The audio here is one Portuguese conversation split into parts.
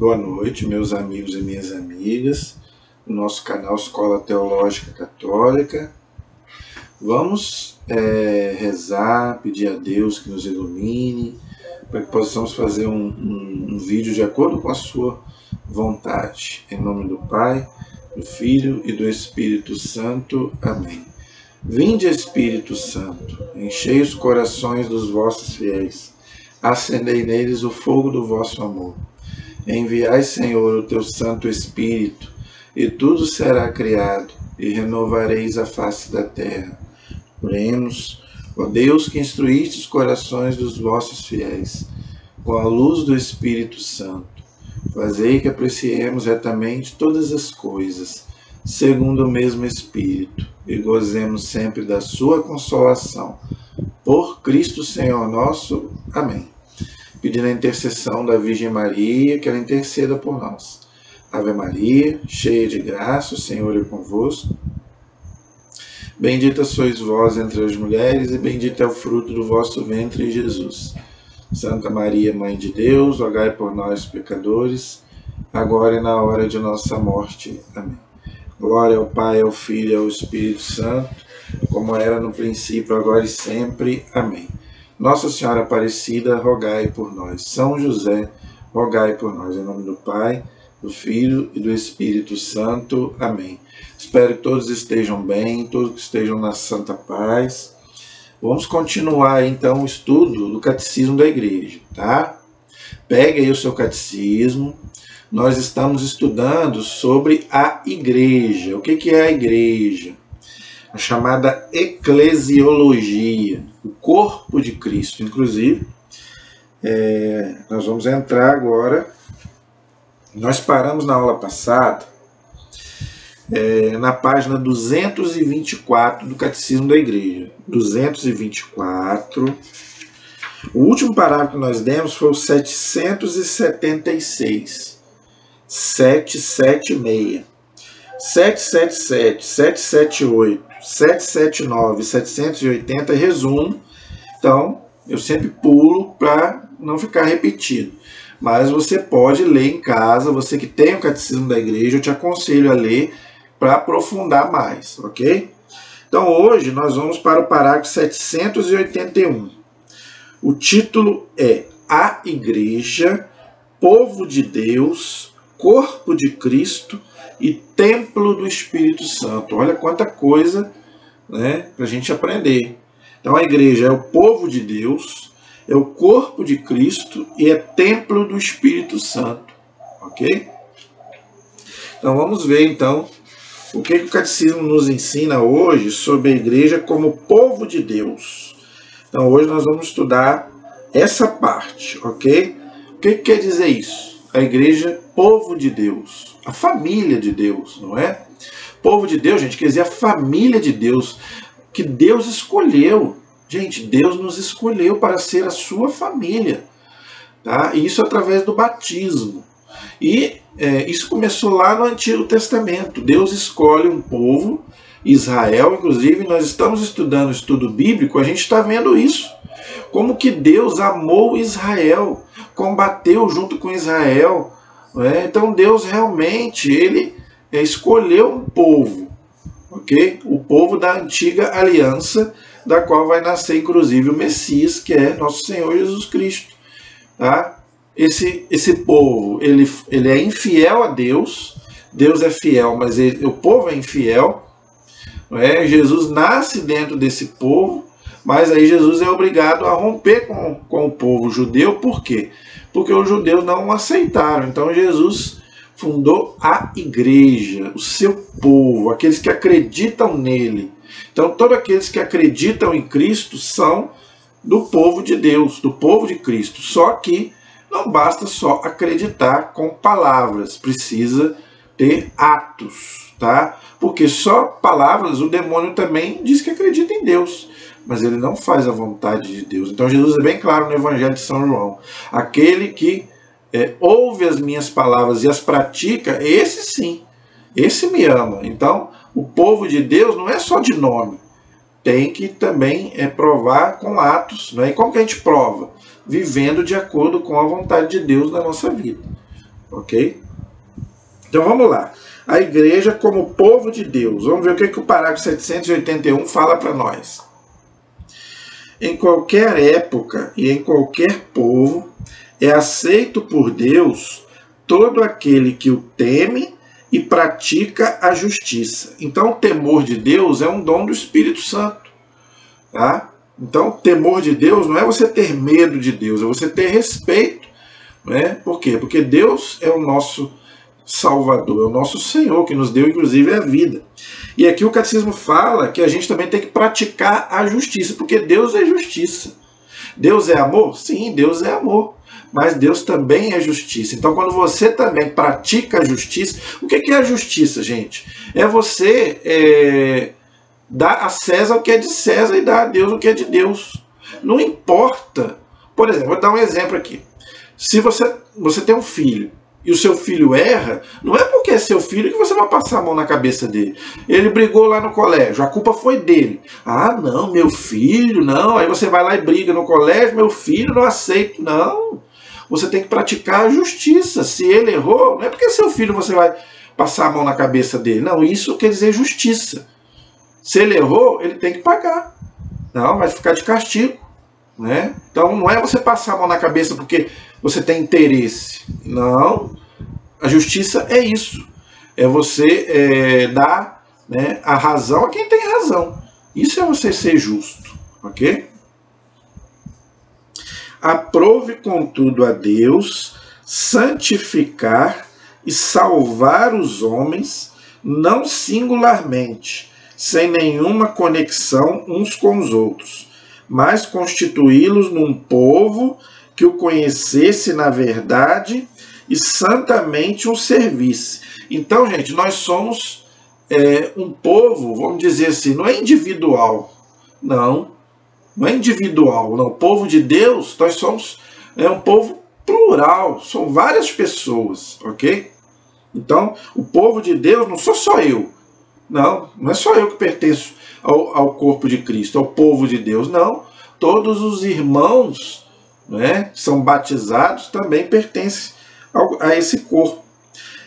Boa noite, meus amigos e minhas amigas, no nosso canal Escola Teológica Católica. Vamos rezar, pedir a Deus que nos ilumine, para que possamos fazer um vídeo de acordo com a sua vontade. Em nome do Pai, do Filho e do Espírito Santo. Amém. Vinde, Espírito Santo, enchei os corações dos vossos fiéis, acendei neles o fogo do vosso amor. Enviai, Senhor, o teu Santo Espírito, e tudo será criado, e renovareis a face da terra. Oremos, ó Deus, que instruíste os corações dos vossos fiéis, com a luz do Espírito Santo. Fazei que apreciemos retamente todas as coisas, segundo o mesmo Espírito, e gozemos sempre da sua consolação. Por Cristo Senhor nosso. Amém. Pedindo a intercessão da Virgem Maria, que ela interceda por nós. Ave Maria, cheia de graça, o Senhor é convosco. Bendita sois vós entre as mulheres, e bendito é o fruto do vosso ventre, Jesus. Santa Maria, Mãe de Deus, rogai por nós, pecadores, agora e na hora de nossa morte. Amém. Glória ao Pai, ao Filho e ao Espírito Santo, como era no princípio, agora e sempre. Amém. Nossa Senhora Aparecida, rogai por nós. São José, rogai por nós. Em nome do Pai, do Filho e do Espírito Santo. Amém. Espero que todos estejam bem, todos que estejam na santa paz. Vamos continuar, então, o estudo do Catecismo da Igreja, tá? Pegue aí o seu catecismo. Nós estamos estudando sobre a Igreja. O que é a Igreja? A chamada eclesiologia, o corpo de Cristo. Inclusive, nós vamos entrar agora. Nós paramos na aula passada, na página 224 do Catecismo da Igreja. 224. O último parágrafo que nós demos foi o 776. 776. 777, 778, 779, 780, resumo. Então, eu sempre pulo para não ficar repetido. Mas você pode ler em casa, você que tem o Catecismo da Igreja, eu te aconselho a ler para aprofundar mais, ok? Então, hoje nós vamos para o parágrafo 781. O título é A Igreja, Povo de Deus, Corpo de Cristo e Templo do Espírito Santo. Olha quanta coisa, né, para a gente aprender. Então a igreja é o povo de Deus, é o corpo de Cristo e é templo do Espírito Santo. Ok? Então vamos ver então o que o Catecismo nos ensina hoje sobre a igreja como povo de Deus. Então hoje nós vamos estudar essa parte, ok? O que quer dizer isso? A igreja, povo de Deus, a família de Deus, não é? Povo de Deus, gente, quer dizer a família de Deus, que Deus escolheu. Gente, Deus nos escolheu para ser a sua família, tá? E isso através do batismo. E isso começou lá no Antigo Testamento. Deus escolhe um povo, Israel, inclusive nós estamos estudando o estudo bíblico, a gente está vendo isso. Como que Deus amou Israel, combateu junto com Israel. Né? Então Deus realmente ele escolheu um povo, ok? O povo da antiga aliança, da qual vai nascer inclusive o Messias, que é nosso Senhor Jesus Cristo. Tá? Esse povo ele é infiel a Deus, Deus é fiel, mas o povo é infiel. Não é? Jesus nasce dentro desse povo, mas aí Jesus é obrigado a romper com o povo judeu. Por quê? Porque os judeus não o aceitaram. Então Jesus fundou a igreja, o seu povo, aqueles que acreditam nele. Então todos aqueles que acreditam em Cristo são do povo de Deus, do povo de Cristo. Só que não basta só acreditar com palavras, precisa ter atos, tá? Porque só palavras, o demônio também diz que acredita em Deus, mas ele não faz a vontade de Deus. Então Jesus é bem claro no Evangelho de São João. Aquele que ouve as minhas palavras e as pratica, esse sim, esse me ama. Então o povo de Deus não é só de nome, tem que também provar com atos. Né? E como que a gente prova? Vivendo de acordo com a vontade de Deus na nossa vida. ok? Então vamos lá. A igreja como povo de Deus. Vamos ver o que o parágrafo 781 fala para nós. Em qualquer época e em qualquer povo é aceito por Deus todo aquele que o teme e pratica a justiça. Então o temor de Deus é um dom do Espírito Santo. Tá? Então o temor de Deus não é você ter medo de Deus, é você ter respeito. Né? Por quê? Porque Deus é o nosso Salvador, é o nosso Senhor, que nos deu inclusive a vida. E aqui o catecismo fala que a gente também tem que praticar a justiça, porque Deus é justiça. Deus é amor? Sim, Deus é amor. Mas Deus também é justiça. Então quando você também pratica a justiça, o que é a justiça, gente? É você dar a César o que é de César e dar a Deus o que é de Deus. Não importa. Por exemplo, vou dar um exemplo aqui. Se você tem um filho, e o seu filho erra, não é porque é seu filho que você vai passar a mão na cabeça dele. Ele brigou lá no colégio, a culpa foi dele. Ah, não, meu filho, não. Aí você vai lá e briga no colégio, meu filho, não aceito. Não. Você tem que praticar a justiça. Se ele errou, não é porque é seu filho você vai passar a mão na cabeça dele. Não, isso quer dizer justiça. Se ele errou, ele tem que pagar. Não, vai ficar de castigo. Né? Então não é você passar a mão na cabeça porque você tem interesse. Não. A justiça é isso. É você dar, né, a razão a quem tem razão. Isso é você ser justo. Ok? Aprove, contudo, a Deus santificar e salvar os homens, não singularmente, sem nenhuma conexão uns com os outros, mas constituí-los num povo que o conhecesse na verdade e santamente o servisse. Então, gente, nós somos um povo, vamos dizer assim, não é individual, não é individual, não. O povo de Deus, nós somos um povo plural, são várias pessoas, ok? Então, o povo de Deus não sou só eu, não é só eu que pertenço ao corpo de Cristo, ao povo de Deus, não. Todos os irmãos, né, que são batizados também pertencem a esse corpo.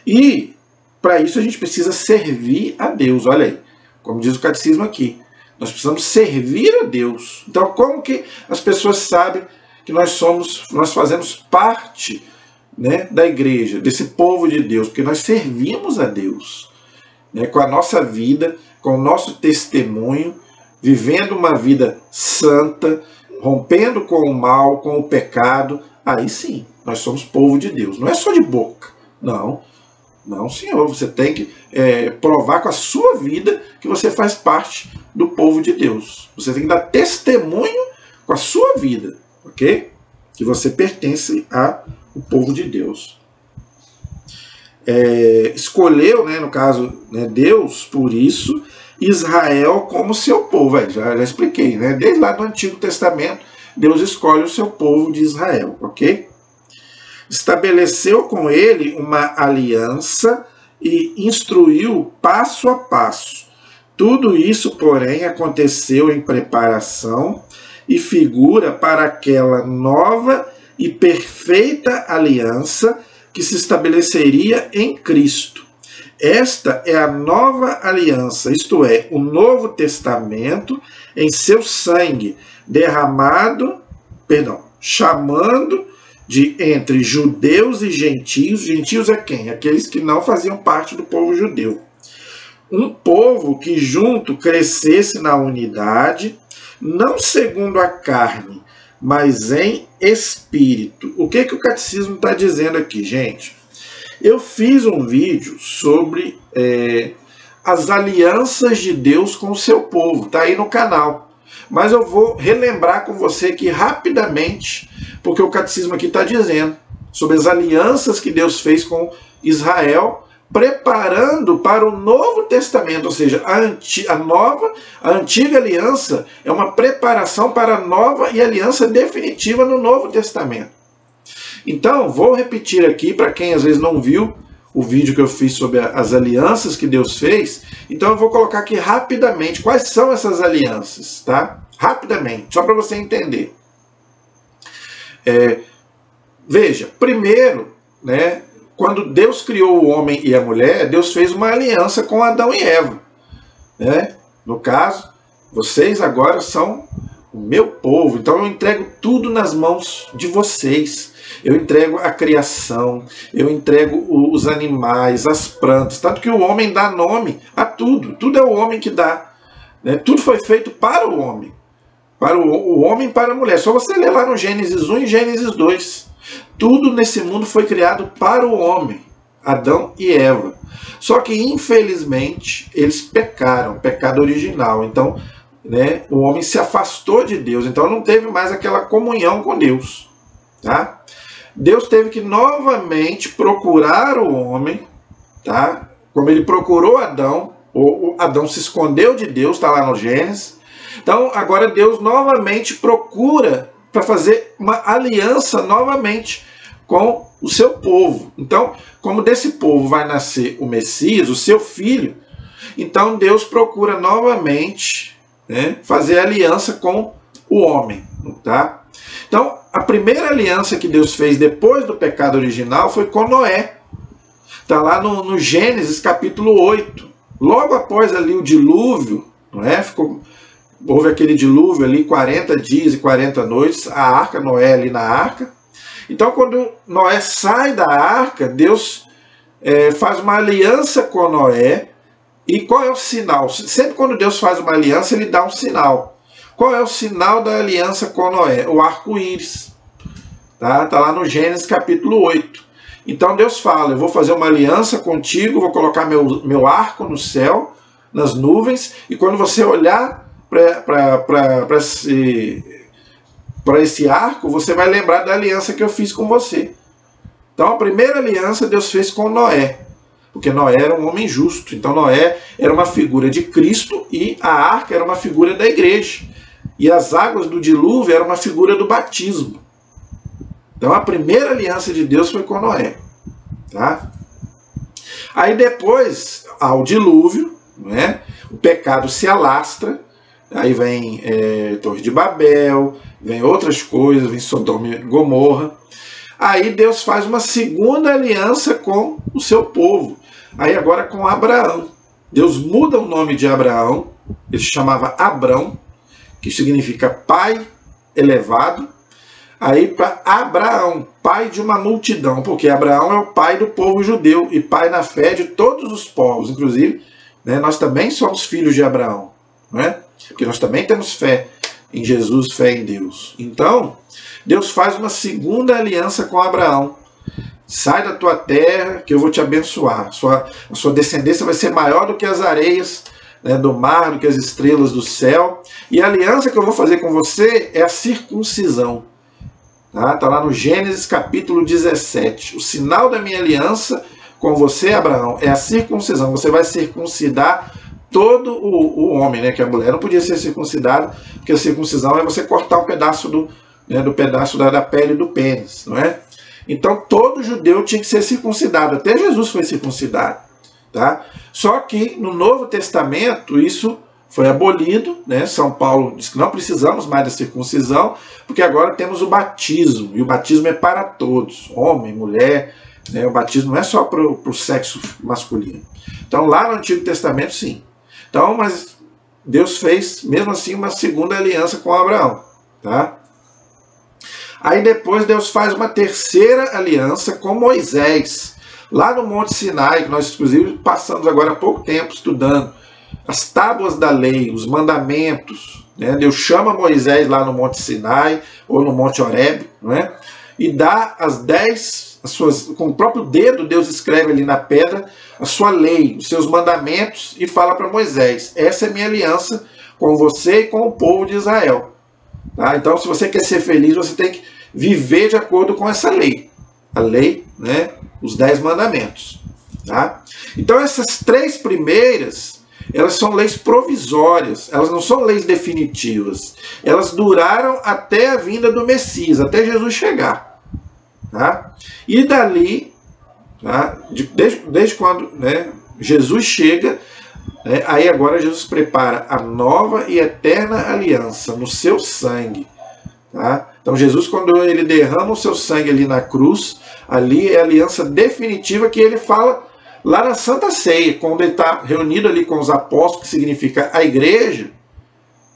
E para isso a gente precisa servir a Deus. Olha aí, como diz o catecismo aqui, nós precisamos servir a Deus. Então como que as pessoas sabem que nós fazemos parte, né, da igreja, desse povo de Deus? Porque nós servimos a Deus, né, com a nossa vida, com o nosso testemunho, vivendo uma vida santa, rompendo com o mal, com o pecado. Aí sim, nós somos povo de Deus. Não é só de boca. Não, senhor. Você tem que provar com a sua vida que você faz parte do povo de Deus. Você tem que dar testemunho com a sua vida, ok? Que você pertence ao povo de Deus. Escolheu, né, no caso, né, Deus, por isso, Israel como seu povo. Já expliquei, né? Desde lá do Antigo Testamento, Deus escolhe o seu povo de Israel, ok? Estabeleceu com ele uma aliança e instruiu passo a passo. Tudo isso, porém, aconteceu em preparação e figura para aquela nova e perfeita aliança que se estabeleceria em Cristo. Esta é a nova aliança, isto é, o Novo Testamento em seu sangue, chamando de entre judeus e gentios. Gentios é quem? Aqueles que não faziam parte do povo judeu. Um povo que junto crescesse na unidade, não segundo a carne, mas em espírito. O que o catecismo está dizendo aqui, gente? Eu fiz um vídeo sobre as alianças de Deus com o seu povo, está aí no canal. Mas eu vou relembrar com você aqui rapidamente, porque o catecismo aqui está dizendo sobre as alianças que Deus fez com Israel, preparando para o Novo Testamento, ou seja, a antiga aliança é uma preparação para a nova e aliança definitiva no Novo Testamento. Então, vou repetir aqui para quem às vezes não viu o vídeo que eu fiz sobre as alianças que Deus fez. Então eu vou colocar aqui rapidamente quais são essas alianças, tá? Rapidamente, só para você entender. Veja, primeiro, né, quando Deus criou o homem e a mulher, Deus fez uma aliança com Adão e Eva, né? No caso, vocês agora são o meu povo, então eu entrego tudo nas mãos de vocês. Eu entrego a criação, eu entrego os animais, as plantas, tanto que o homem dá nome a tudo. Tudo é o homem que dá, né? Tudo foi feito para o homem. Para o homem e para a mulher. Só você ler lá no Gênesis 1 e Gênesis 2. Tudo nesse mundo foi criado para o homem, Adão e Eva. Só que, infelizmente, eles pecaram, pecado original. Então, né, o homem se afastou de Deus. Então, não teve mais aquela comunhão com Deus. Tá? Deus teve que novamente procurar o homem, tá? Como ele procurou Adão. Adão se escondeu de Deus, está lá no Gênesis. Então, agora Deus novamente procura para fazer uma aliança novamente com o seu povo. Então, como desse povo vai nascer o Messias, o seu filho, então Deus procura novamente, né, fazer aliança com o homem. Tá? Então, a primeira aliança que Deus fez depois do pecado original foi com Noé. Está lá no Gênesis capítulo 8. Logo após ali o dilúvio, não é? Houve aquele dilúvio ali, 40 dias e 40 noites, a arca, Noé ali na arca. Então, quando Noé sai da arca, Deus faz uma aliança com Noé. E qual é o sinal? Sempre quando Deus faz uma aliança, ele dá um sinal. Qual é o sinal da aliança com Noé? O arco-íris. Tá lá no Gênesis capítulo 8. Então Deus fala, eu vou fazer uma aliança contigo, vou colocar meu arco no céu, nas nuvens, e quando você olhar para esse arco, você vai lembrar da aliança que eu fiz com você. Então a primeira aliança Deus fez com Noé, porque Noé era um homem justo. Então Noé era uma figura de Cristo e a arca era uma figura da igreja. E as águas do dilúvio eram uma figura do batismo. Então a primeira aliança de Deus foi com Noé. Tá? Aí depois, ao dilúvio, né, o pecado se alastra. Aí vem Torre de Babel, vem outras coisas, vem Sodoma e Gomorra. Aí Deus faz uma segunda aliança com o seu povo. Aí agora com Abraão. Deus muda o nome de Abraão. Ele se chamava Abrão, que significa pai elevado. Aí para Abraão, pai de uma multidão, porque Abraão é o pai do povo judeu e pai na fé de todos os povos. Inclusive, né, nós também somos filhos de Abraão, não é? Porque nós também temos fé em Jesus, fé em Deus. Então, Deus faz uma segunda aliança com Abraão. Sai da tua terra, que eu vou te abençoar. A sua descendência vai ser maior do que as areias, né, do mar, do que as estrelas do céu. E a aliança que eu vou fazer com você é a circuncisão. Tá lá no Gênesis capítulo 17. O sinal da minha aliança com você, Abraão, é a circuncisão. Você vai circuncidar todo o homem, né? Que a mulher não podia ser circuncidada, porque a circuncisão é você cortar um pedaço do pedaço da pele do pênis, não é? Então todo judeu tinha que ser circuncidado. Até Jesus foi circuncidado. Tá? Só que no Novo Testamento isso foi abolido, né? São Paulo diz que não precisamos mais da circuncisão, porque agora temos o batismo, e o batismo é para todos, homem, mulher, né? O batismo não é só para o sexo masculino. Então lá no Antigo Testamento sim. Então, mas Deus fez mesmo assim uma segunda aliança com Abraão. Tá? Aí depois Deus faz uma terceira aliança com Moisés, lá no Monte Sinai, que nós inclusive passamos agora há pouco tempo estudando as tábuas da lei, os mandamentos, né? Deus chama Moisés lá no Monte Sinai, ou no Monte Horebe, não é? E dá as 10, com o próprio dedo Deus escreve ali na pedra a sua lei, os seus mandamentos, e fala para Moisés, essa é minha aliança com você e com o povo de Israel. Tá? Então se você quer ser feliz, você tem que viver de acordo com essa lei. A lei, né? Os 10 mandamentos. Tá? Então essas 3 primeiras, elas são leis provisórias, elas não são leis definitivas. Elas duraram até a vinda do Messias, até Jesus chegar. Tá? E dali, tá? Desde quando, né, Jesus chega, né, aí agora Jesus prepara a nova e eterna aliança no seu sangue. Tá? Então Jesus, quando ele derrama o seu sangue ali na cruz, Ali é a aliança definitiva que ele fala lá na Santa Ceia, quando ele está reunido ali com os apóstolos, que significa a igreja,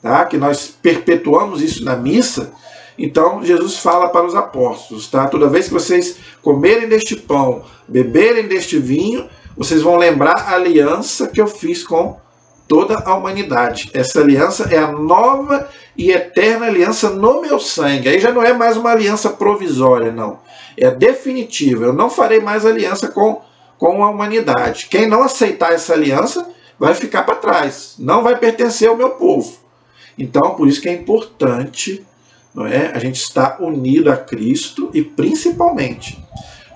tá? Que nós perpetuamos isso na missa. Então Jesus fala para os apóstolos, tá? Toda vez que vocês comerem deste pão, beberem deste vinho, vocês vão lembrar a aliança que eu fiz com toda a humanidade. Essa aliança é a nova e eterna aliança no meu sangue. Aí já não é mais uma aliança provisória, não. É definitiva. Eu não farei mais aliança com a humanidade. Quem não aceitar essa aliança vai ficar para trás. Não vai pertencer ao meu povo. Então, por isso que é importante, não é, a gente estar unido a Cristo e principalmente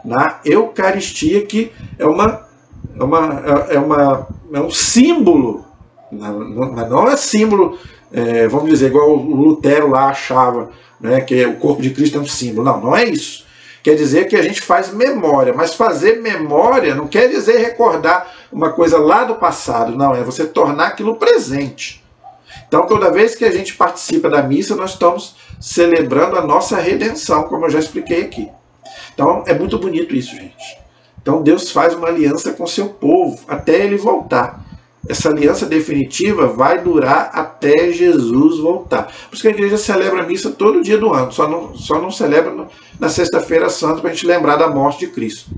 na Eucaristia, que é um símbolo. Não é símbolo, vamos dizer, igual o Lutero lá achava, né, que o corpo de Cristo é um símbolo. Não, não é isso. Quer dizer que a gente faz memória, mas fazer memória não quer dizer recordar uma coisa lá do passado, não, é você tornar aquilo presente. Então, toda vez que a gente participa da missa, nós estamos celebrando a nossa redenção, como eu já expliquei aqui. Então, é muito bonito isso, gente. Então, Deus faz uma aliança com seu povo, até ele voltar. Essa aliança definitiva vai durar até Jesus voltar. Por isso que a igreja celebra a missa todo dia do ano, só não celebra na Sexta-feira Santa para a gente lembrar da morte de Cristo.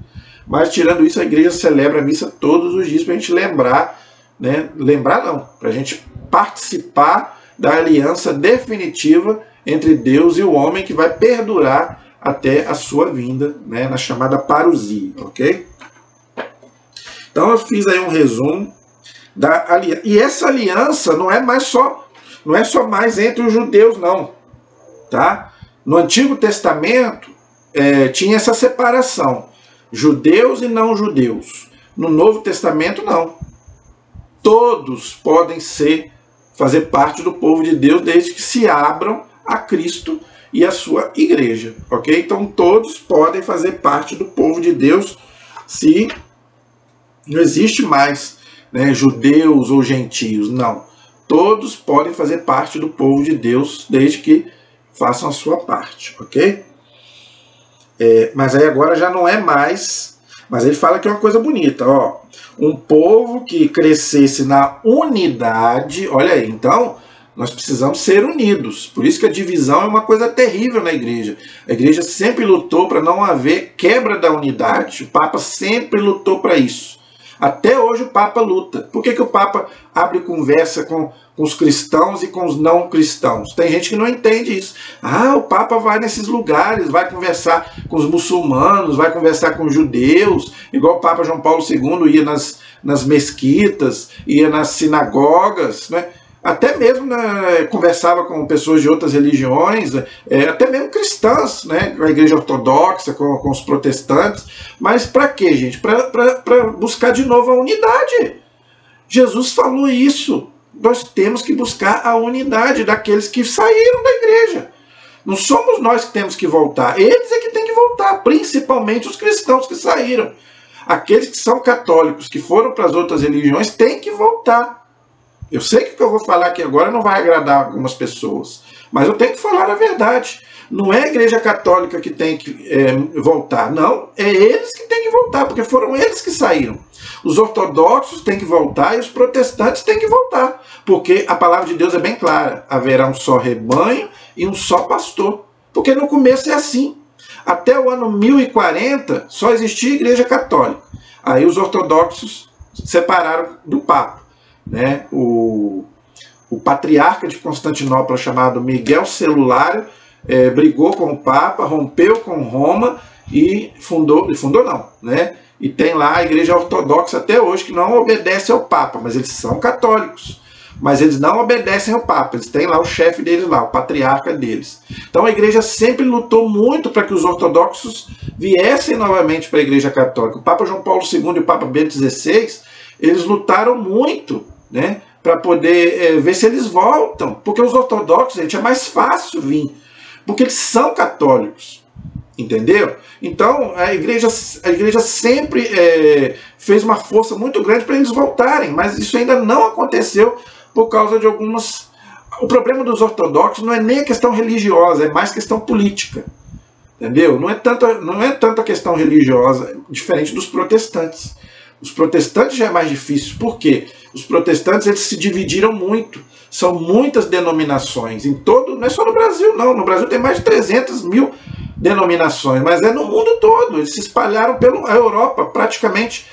Mas, tirando isso, a igreja celebra a missa todos os dias para a gente lembrar, né? Lembrar não, para a gente participar da aliança definitiva entre Deus e o homem, que vai perdurar até a sua vinda, né? Na chamada parousia, ok? Então eu fiz aí um resumo da aliança. E essa aliança não é só mais entre os judeus, não, tá? No Antigo Testamento tinha essa separação, judeus e não judeus. No Novo Testamento não. Todos podem fazer parte do povo de Deus, desde que se abram a Cristo e a sua igreja, ok? Então todos podem fazer parte do povo de Deus, se não existe mais, né, judeus ou gentios, não. Todos podem fazer parte do povo de Deus, desde que façam a sua parte, ok? Mas aí agora já não é mais. Mas ele fala que é uma coisa bonita, ó. Um povo que crescesse na unidade. Olha aí, então nós precisamos ser unidos. Por isso que a divisão é uma coisa terrível na igreja. A igreja sempre lutou para não haver quebra da unidade. O Papa sempre lutou para isso. Até hoje o Papa luta. Por que o Papa abre conversa com os cristãos e com os não cristãos? Tem gente que não entende isso. Ah, o Papa vai nesses lugares, vai conversar com os muçulmanos, vai conversar com os judeus, igual o Papa João Paulo II ia nas mesquitas, ia nas sinagogas, né? Até mesmo conversava com pessoas de outras religiões, até mesmo cristãs, né? Com a igreja ortodoxa, com os protestantes. Mas para quê, gente? Para buscar de novo a unidade. Jesus falou isso. Nós temos que buscar a unidade daqueles que saíram da igreja. Não somos nós que temos que voltar. Eles é que têm que voltar, principalmente os cristãos que saíram. Aqueles que são católicos, que foram para as outras religiões, têm que voltar. Eu sei que o que eu vou falar aqui agora não vai agradar algumas pessoas, mas eu tenho que falar a verdade. Não é a igreja católica que tem que voltar, não. É eles que têm que voltar, porque foram eles que saíram. Os ortodoxos têm que voltar e os protestantes têm que voltar, porque a palavra de Deus é bem clara. Haverá um só rebanho e um só pastor. Porque no começo é assim. Até o ano 1040 só existia igreja católica. Aí os ortodoxos separaram do Papa. Né? O patriarca de Constantinopla, chamado Miguel Celulário, brigou com o Papa, rompeu com Roma e fundou não, né? E tem lá a igreja ortodoxa até hoje, que não obedece ao Papa, mas eles são católicos, mas eles não obedecem ao Papa, eles têm lá o chefe deles lá, o patriarca deles. Então a igreja sempre lutou muito para que os ortodoxos viessem novamente para a igreja católica. O Papa João Paulo II e o Papa Bento XVI, eles lutaram muito, né, para poder ver se eles voltam, porque os ortodoxos, gente, é mais fácil vir, porque eles são católicos, entendeu? Então a igreja sempre fez uma força muito grande para eles voltarem, mas isso ainda não aconteceu por causa de algumas... O problema dos ortodoxos não é nem a questão religiosa, é mais questão política. Entendeu? Não é tanto a questão religiosa, diferente dos protestantes. Os protestantes já é mais difícil. Por quê? Os protestantes eles se dividiram muito. São muitas denominações. Não é só no Brasil, não. No Brasil tem mais de 300 mil denominações, mas é no mundo todo. Eles se espalharam pela Europa, praticamente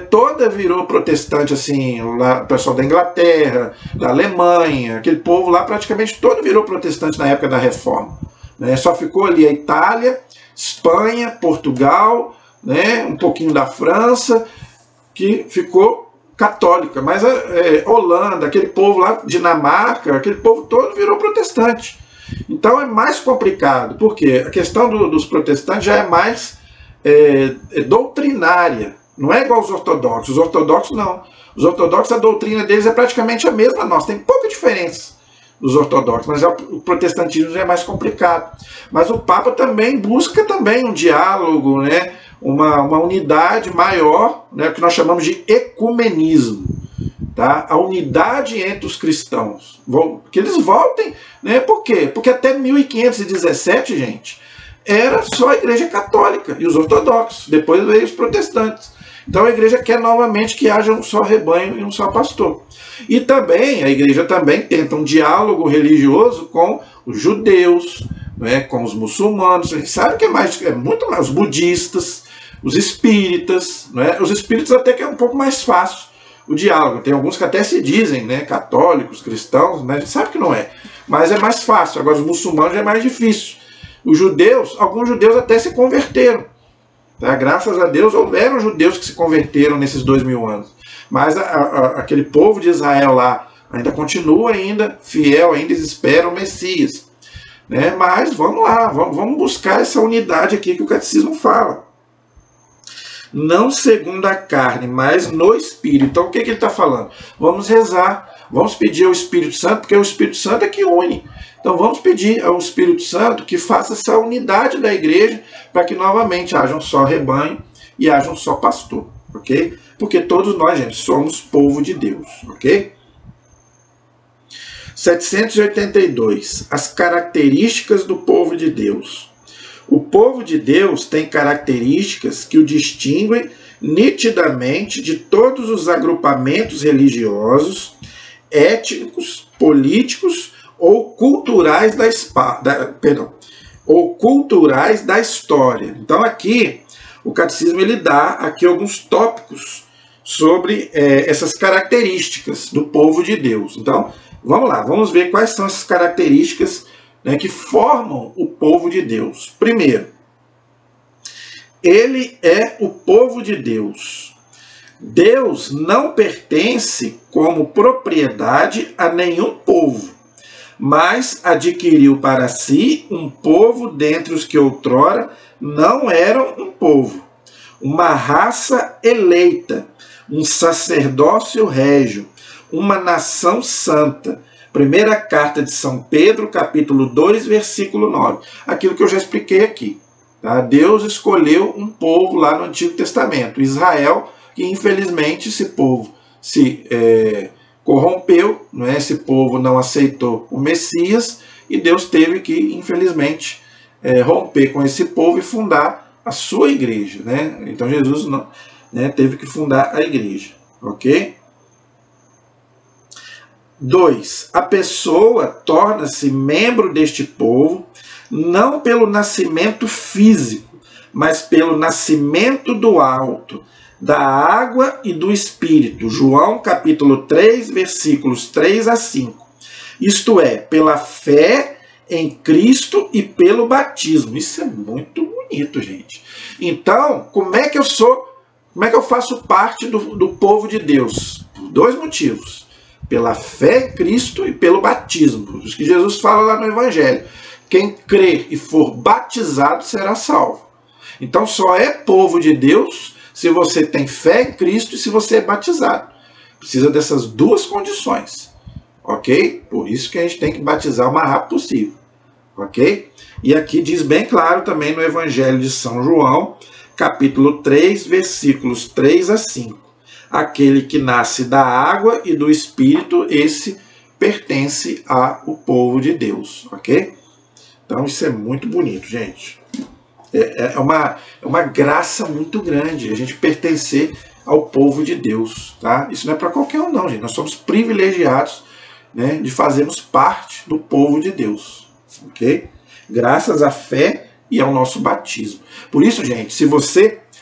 toda virou protestante, assim, lá, o pessoal da Inglaterra, da Alemanha, aquele povo lá praticamente todo virou protestante na época da Reforma. Né? Só ficou ali a Itália, Espanha, Portugal, né? Um pouquinho da França, que ficou católica, mas Holanda, aquele povo lá, Dinamarca, aquele povo todo virou protestante. Então é mais complicado, porque a questão dos protestantes já é mais doutrinária, não é igual aos ortodoxos. Os ortodoxos não. Os ortodoxos, a doutrina deles é praticamente a mesma nossa, tem pouca diferença dos ortodoxos, mas o protestantismo já é mais complicado. Mas o Papa também busca também um diálogo, né? Uma unidade maior, né, o que nós chamamos de ecumenismo, tá? A unidade entre os cristãos, que eles voltem, né? Por quê? Porque até 1517, gente, era só a Igreja Católica e os ortodoxos, depois veio os protestantes. Então a Igreja quer novamente que haja um só rebanho e um só pastor. E também a Igreja também tenta um diálogo religioso com os judeus, né, com os muçulmanos. A gente sabe que é muito mais os budistas, os espíritas, né? Os espíritas até que é um pouco mais fácil o diálogo. Tem alguns que até se dizem, né, católicos, cristãos, né? A gente sabe que não é, mas é mais fácil. Agora os muçulmanos é mais difícil. Os judeus, alguns judeus até se converteram. Tá? Graças a Deus houveram judeus que se converteram nesses 2000 anos. Mas aquele povo de Israel lá ainda continua ainda fiel, ainda espera o Messias. Né? Mas vamos lá, vamos buscar essa unidade aqui que o catecismo fala. Não segundo a carne, mas no Espírito. Então o que ele está falando? Vamos rezar, vamos pedir ao Espírito Santo, porque o Espírito Santo é que une. Então vamos pedir ao Espírito Santo que faça essa unidade da igreja para que novamente haja um só rebanho e haja um só pastor, ok? Porque todos nós, gente, somos povo de Deus, ok? 782. As características do povo de Deus. O povo de Deus tem características que o distinguem nitidamente de todos os agrupamentos religiosos, étnicos, políticos ou culturais da história. Então aqui o catecismo ele dá aqui alguns tópicos sobre essas características do povo de Deus. Então vamos lá, vamos ver quais são essas características, né, que formam o povo de Deus. Primeiro, ele é o povo de Deus. Deus não pertence como propriedade a nenhum povo, mas adquiriu para si um povo dentre os que outrora não eram um povo, uma raça eleita, um sacerdócio régio, uma nação santa. Primeira carta de São Pedro, capítulo 2, versículo 9. Aquilo que eu já expliquei aqui. Tá? Deus escolheu um povo lá no Antigo Testamento, Israel, que infelizmente esse povo se corrompeu, não é? Esse povo não aceitou o Messias e Deus teve que, infelizmente, romper com esse povo e fundar a sua igreja. Né? Então Jesus teve que fundar a igreja. Ok? 2. A pessoa torna-se membro deste povo não pelo nascimento físico, mas pelo nascimento do alto, da água e do Espírito. João capítulo 3, versículos 3 a 5. Isto é, pela fé em Cristo e pelo batismo. Isso é muito bonito, gente. Então, como é que eu faço parte do povo de Deus? Por dois motivos. Pela fé em Cristo e pelo batismo. Isso que Jesus fala lá no Evangelho. Quem crer e for batizado será salvo. Então só é povo de Deus se você tem fé em Cristo e se você é batizado. Precisa dessas duas condições. Ok? Por isso que a gente tem que batizar o mais rápido possível. Ok? E aqui diz bem claro também no Evangelho de São João, capítulo 3, versículos 3 a 5. Aquele que nasce da água e do Espírito, esse pertence ao povo de Deus, ok? Então isso é muito bonito, gente. É uma graça muito grande a gente pertencer ao povo de Deus, tá? Isso não é para qualquer um não, gente. Nós somos privilegiados, né, de fazermos parte do povo de Deus, ok? Graças à fé e ao nosso batismo. Por isso, gente,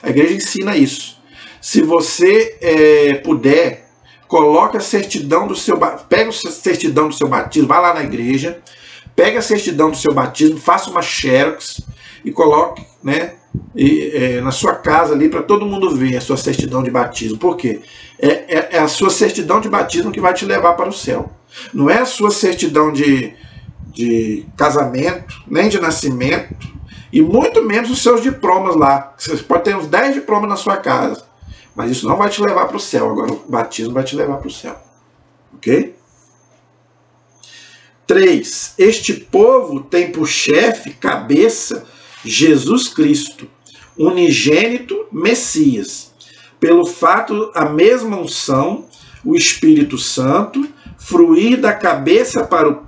a igreja ensina isso. Se você puder, coloque a certidão do seu batismo, pega a certidão do seu batismo, vai lá na igreja, pega a certidão do seu batismo, faça uma xerox e coloque, né, na sua casa ali para todo mundo ver a sua certidão de batismo. Por quê? É a sua certidão de batismo que vai te levar para o céu. Não é a sua certidão de casamento, nem de nascimento, e muito menos os seus diplomas lá. Você pode ter uns 10 diplomas na sua casa, mas isso não vai te levar para o céu. Agora o batismo vai te levar para o céu. Ok? 3. Este povo tem por chefe, cabeça, Jesus Cristo, unigênito Messias. Pelo fato, a mesma unção, o Espírito Santo, fruir da cabeça para o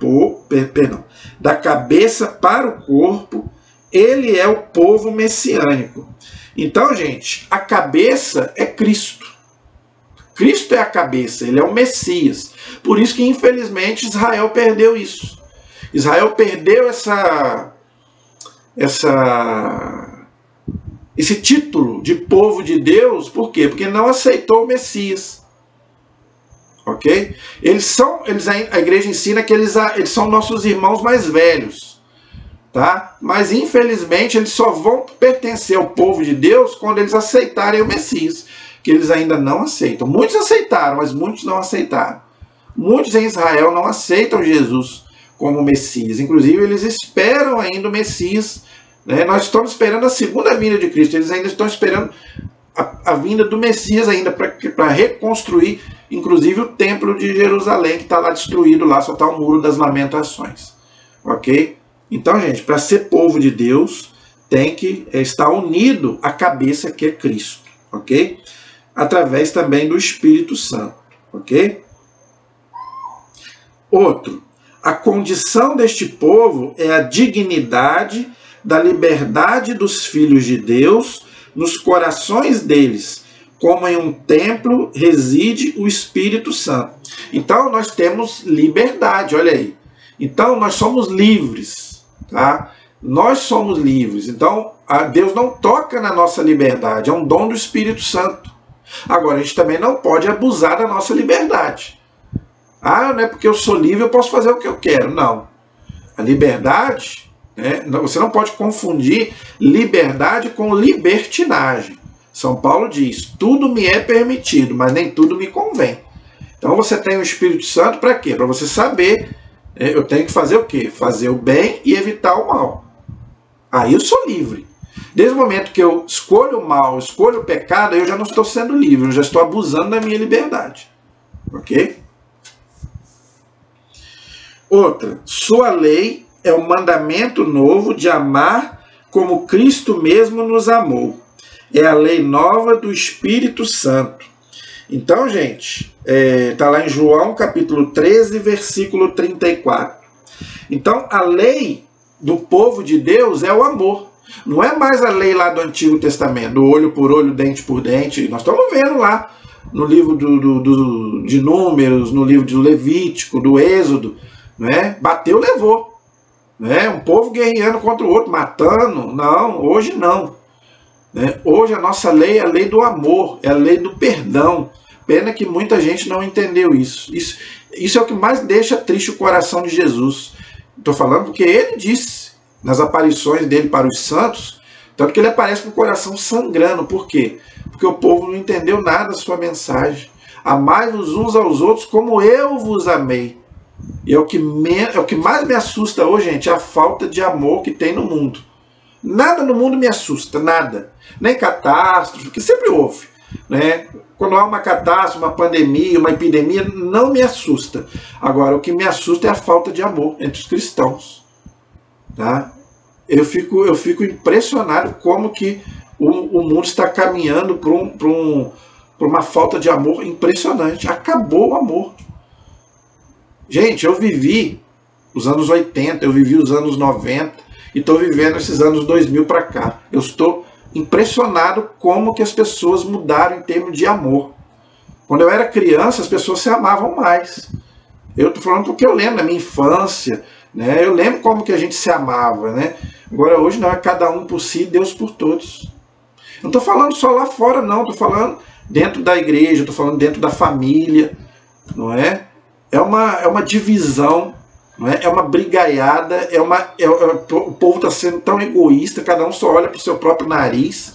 da cabeça para o corpo, ele é o povo messiânico. Então, gente, a cabeça é Cristo. Cristo é a cabeça, ele é o Messias. Por isso que, infelizmente, Israel perdeu isso. Israel perdeu esse título de povo de Deus. Por quê? Porque não aceitou o Messias. Ok? A igreja ensina que eles são nossos irmãos mais velhos. Tá? Mas, infelizmente, eles só vão pertencer ao povo de Deus quando eles aceitarem o Messias, que eles ainda não aceitam. Muitos aceitaram, mas muitos não aceitaram. Muitos em Israel não aceitam Jesus como Messias. Inclusive, eles esperam ainda o Messias. Né? Nós estamos esperando a segunda vinda de Cristo. Eles ainda estão esperando a vinda do Messias ainda para reconstruir, inclusive, o templo de Jerusalém, que está lá destruído, lá só está o Muro das Lamentações. Ok? Então, gente, para ser povo de Deus, tem que estar unido à cabeça que é Cristo, ok? Através também do Espírito Santo, ok? Outro, a condição deste povo é a dignidade da liberdade dos filhos de Deus nos corações deles, como em um templo reside o Espírito Santo. Então, nós temos liberdade, olha aí. Então, nós somos livres. Tá? Nós somos livres. Então, Deus não toca na nossa liberdade. É um dom do Espírito Santo. Agora, a gente também não pode abusar da nossa liberdade. Não é porque eu sou livre, eu posso fazer o que eu quero. Não. A liberdade, né, você não pode confundir liberdade com libertinagem. São Paulo diz, tudo me é permitido, mas nem tudo me convém. Então, você tem o Espírito Santo para quê? Para você saber... Eu tenho que fazer o quê? Fazer o bem e evitar o mal. Aí eu sou livre. Desde o momento que eu escolho o mal, escolho o pecado, eu já não estou sendo livre, eu já estou abusando da minha liberdade. Ok? Outra, sua lei é um mandamento novo de amar como Cristo mesmo nos amou. É a lei nova do Espírito Santo. Então, gente, está lá em João capítulo 13, versículo 34. Então, a lei do povo de Deus é o amor. Não é mais a lei lá do Antigo Testamento, do olho por olho, dente por dente. Nós estamos vendo lá no livro de Números, no livro de Levítico, do Êxodo. Né? Bateu, levou. Né? Um povo guerreando contra o outro, matando. Não, hoje não. Né? Hoje a nossa lei é a lei do amor, é a lei do perdão. Pena que muita gente não entendeu isso. Isso é o que mais deixa triste o coração de Jesus. Estou falando porque ele disse nas aparições dele para os santos, tanto que ele aparece com o coração sangrando. Por quê? Porque o povo não entendeu nada da sua mensagem. Amai-vos uns aos outros como eu vos amei. E é o que mais me assusta hoje, gente, é a falta de amor que tem no mundo. Nada no mundo me assusta, nada. Nem catástrofe, que sempre houve. Né? Quando há uma catástrofe, uma pandemia, uma epidemia, não me assusta. Agora, o que me assusta é a falta de amor entre os cristãos. Tá? Eu fico impressionado como que o mundo está caminhando para uma falta de amor impressionante. Acabou o amor. Gente, eu vivi os anos 80, eu vivi os anos 90, e estou vivendo esses anos 2000 para cá. Eu estou impressionado como que as pessoas mudaram em termos de amor. Quando eu era criança, as pessoas se amavam mais. Eu estou falando porque eu lembro da minha infância, né? Eu lembro como que a gente se amava, né? Agora hoje não, é cada um por si, Deus por todos. Não estou falando só lá fora, não. Estou falando dentro da igreja, estou falando dentro da família, não é? É uma divisão, não é? É uma brigaiada, o povo está sendo tão egoísta, cada um só olha para o seu próprio nariz,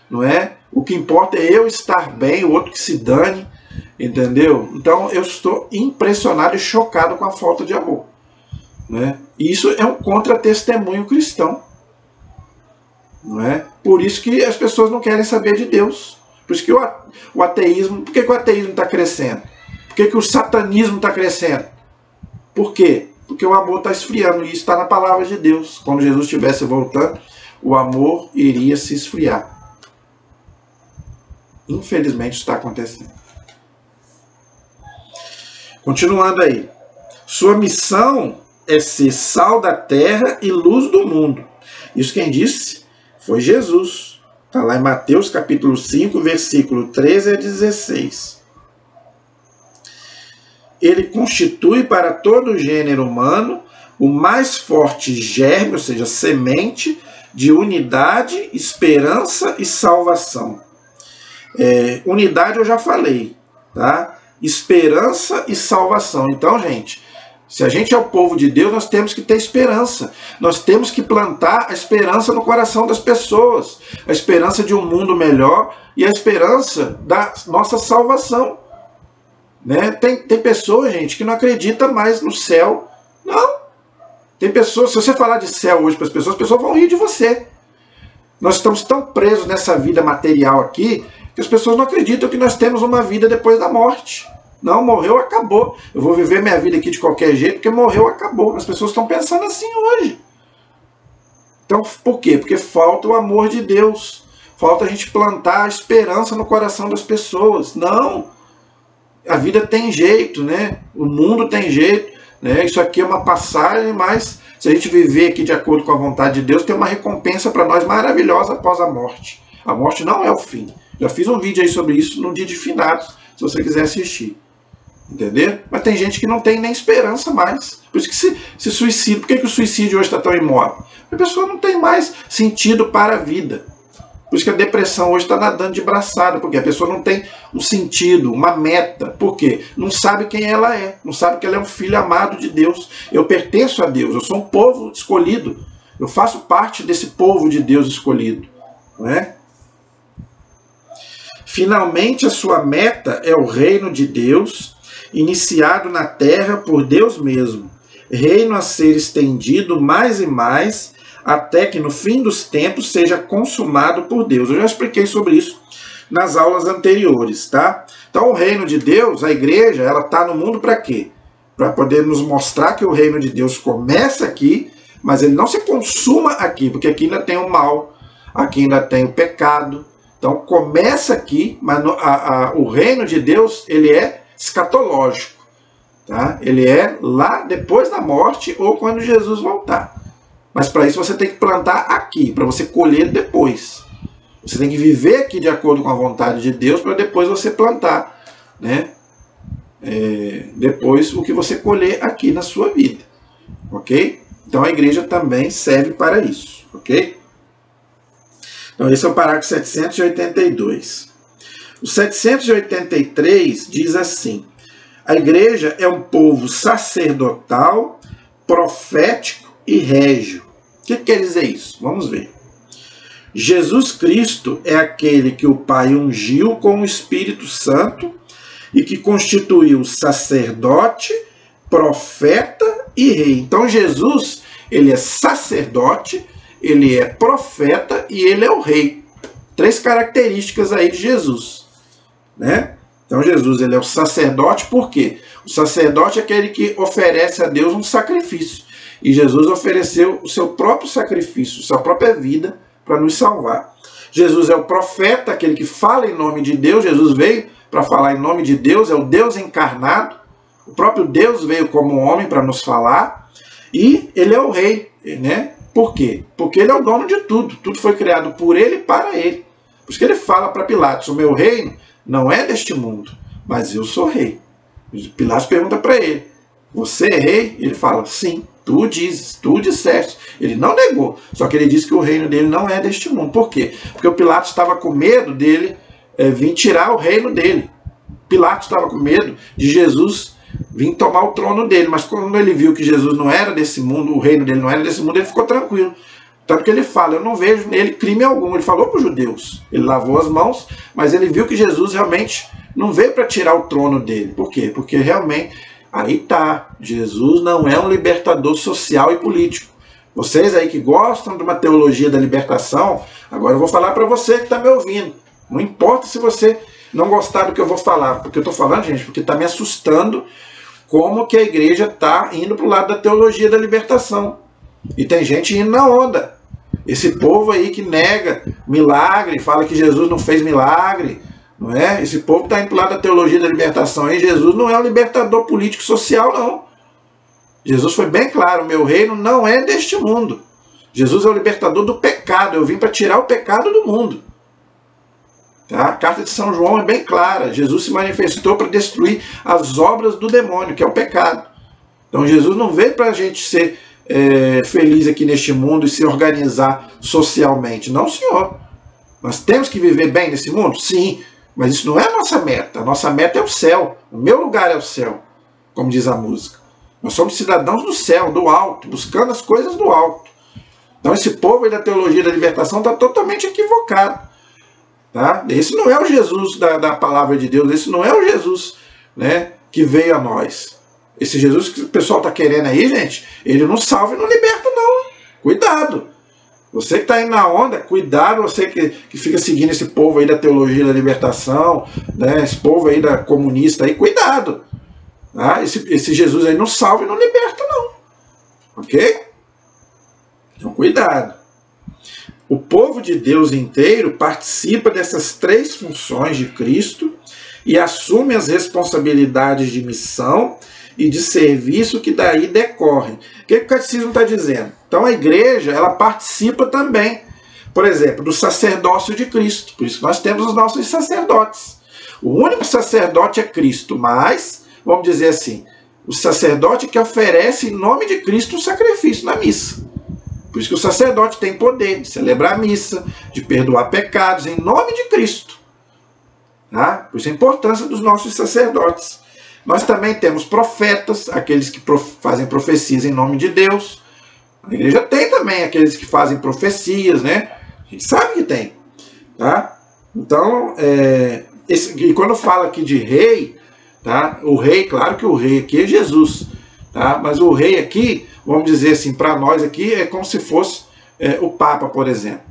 não é? O que importa é eu estar bem, o outro que se dane, entendeu? Então eu estou impressionado e chocado com a falta de amor, né? E isso é um contra-testemunho cristão, não é? Por isso que as pessoas não querem saber de Deus. Por isso que o ateísmo... Por que o ateísmo está crescendo? Por que o satanismo está crescendo? Por quê? Porque o amor está esfriando. E isso está na palavra de Deus. Quando Jesus estivesse voltando, o amor iria se esfriar. Infelizmente está acontecendo. Continuando aí. Sua missão é ser sal da terra e luz do mundo. Isso quem disse foi Jesus. Está lá em Mateus capítulo 5, versículo 13 a 16. Ele constitui para todo o gênero humano o mais forte germe, ou seja, semente de unidade, esperança e salvação. Unidade eu já falei, tá? Esperança e salvação. Então, gente, se a gente é o povo de Deus, nós temos que ter esperança. Nós temos que plantar a esperança no coração das pessoas. A esperança de um mundo melhor e a esperança da nossa salvação. Né? Tem pessoas, gente, que não acreditam mais no céu. Não. Tem pessoas, se você falar de céu hoje para as pessoas vão rir de você. Nós estamos tão presos nessa vida material aqui, que as pessoas não acreditam que nós temos uma vida depois da morte. Não, morreu, acabou. Eu vou viver minha vida aqui de qualquer jeito, porque morreu, acabou. As pessoas estão pensando assim hoje. Então, por quê? Porque falta o amor de Deus. Falta a gente plantar a esperança no coração das pessoas. Não. A vida tem jeito, né? O mundo tem jeito, né? Isso aqui é uma passagem, mas se a gente viver aqui de acordo com a vontade de Deus, tem uma recompensa para nós maravilhosa após a morte. A morte não é o fim. Já fiz um vídeo aí sobre isso no dia de finados, se você quiser assistir. Entendeu? Mas tem gente que não tem nem esperança mais. Por isso que se suicida. Por que o suicídio hoje está tão imóvel? Porque a pessoa não tem mais sentido para a vida. Por isso que a depressão hoje está nadando de braçada. Porque a pessoa não tem um sentido, uma meta. Por quê? Não sabe quem ela é. Não sabe que ela é um filho amado de Deus. Eu pertenço a Deus. Eu sou um povo escolhido. Eu faço parte desse povo de Deus escolhido. Não é? Finalmente, a sua meta é o reino de Deus, iniciado na terra por Deus mesmo, reino a ser estendido mais e mais, até que no fim dos tempos seja consumado por Deus. Eu já expliquei sobre isso nas aulas anteriores, tá? Então o reino de Deus, a igreja, ela está no mundo para quê? Para poder nos mostrar que o reino de Deus começa aqui, mas ele não se consuma aqui, porque aqui ainda tem o mal, aqui ainda tem o pecado. Então começa aqui, mas o reino de Deus, ele é escatológico, tá? Ele é lá depois da morte ou quando Jesus voltar. Mas para isso você tem que plantar aqui, para você colher depois. Você tem que viver aqui de acordo com a vontade de Deus para depois você plantar, né? Depois o que você colher aqui na sua vida, ok? Então a igreja também serve para isso, ok? Então esse é o parágrafo 782. O 783 diz assim: a igreja é um povo sacerdotal, profético e régio. O que quer dizer isso? Vamos ver. Jesus Cristo é aquele que o Pai ungiu com o Espírito Santo e que constituiu sacerdote, profeta e rei. Então Jesus, ele é sacerdote, ele é profeta e ele é o rei. 3 características aí de Jesus, né? Então Jesus, ele é o sacerdote, por quê? O sacerdote é aquele que oferece a Deus um sacrifício. E Jesus ofereceu o seu próprio sacrifício, sua própria vida para nos salvar. Jesus é o profeta, aquele que fala em nome de Deus. Jesus veio para falar em nome de Deus, é o Deus encarnado. O próprio Deus veio como homem para nos falar. E ele é o rei, né? Por quê? Porque ele é o dono de tudo. Tudo foi criado por ele e para ele. Por isso que ele fala para Pilatos, o meu reino não é deste mundo, mas eu sou rei. Pilatos pergunta para ele, você é rei? Ele fala, sim, tu dizes, tu disseste. Ele não negou, só que ele disse que o reino dele não é deste mundo. Por quê? Porque o Pilatos estava com medo dele vir tirar o reino dele. Pilatos estava com medo de Jesus vir tomar o trono dele, mas quando ele viu que Jesus não era desse mundo, o reino dele não era desse mundo, ele ficou tranquilo. Tanto que ele fala, eu não vejo nele crime algum. Ele falou para os judeus, ele lavou as mãos, mas ele viu que Jesus realmente não veio para tirar o trono dele. Por quê? Porque realmente, aí tá, Jesus não é um libertador social e político. Vocês aí que gostam de uma teologia da libertação, agora eu vou falar para você que está me ouvindo. Não importa se você não gostar do que eu vou falar, porque eu estou falando, gente, porque está me assustando como que a igreja está indo para o lado da teologia da libertação. E tem gente indo na onda. Esse povo aí que nega milagre, fala que Jesus não fez milagre, não é? Esse povo está indo para o lado da teologia da libertação aí. Jesus não é um libertador político social, não. Jesus foi bem claro, meu reino não é deste mundo. Jesus é o libertador do pecado, eu vim para tirar o pecado do mundo. Tá? A carta de São João é bem clara, Jesus se manifestou para destruir as obras do demônio, que é o pecado. Então Jesus não veio para a gente ser feliz aqui neste mundo e se organizar socialmente. Não, senhor. Nós temos que viver bem nesse mundo? Sim, mas isso não é a nossa meta. A nossa meta é o céu. O meu lugar é o céu, como diz a música. Nós somos cidadãos do céu, do alto, buscando as coisas do alto. Então esse povo aí da teologia da libertação está totalmente equivocado. Tá? Esse não é o Jesus da palavra de Deus, esse não é o Jesus, né, que veio a nós. Esse Jesus que o pessoal está querendo aí, gente, ele não salva e não liberta, não. Cuidado. Você que está aí na onda, cuidado, você que fica seguindo esse povo aí da teologia da libertação, né, esse povo aí da comunista aí, cuidado. Tá? Esse Jesus aí não salva e não liberta, não. Ok? Então, cuidado. O povo de Deus inteiro participa dessas três funções de Cristo e assume as responsabilidades de missão e de serviço que daí decorrem. O que o catecismo está dizendo? Então a igreja, ela participa também, por exemplo, do sacerdócio de Cristo. Por isso que nós temos os nossos sacerdotes. O único sacerdote é Cristo, mas, vamos dizer assim, o sacerdote que oferece em nome de Cristo o sacrifício na missa. Por isso que o sacerdote tem poder de celebrar a missa, de perdoar pecados em nome de Cristo. Tá? Por isso a importância dos nossos sacerdotes. Nós também temos profetas, aqueles que fazem profecias em nome de Deus. A igreja tem também aqueles que fazem profecias, né? A gente sabe que tem. Tá? Então, e quando fala aqui de rei, tá? O rei, claro que o rei aqui é Jesus. Tá? Mas o rei aqui, vamos dizer assim, para nós aqui é como se fosse o Papa, por exemplo.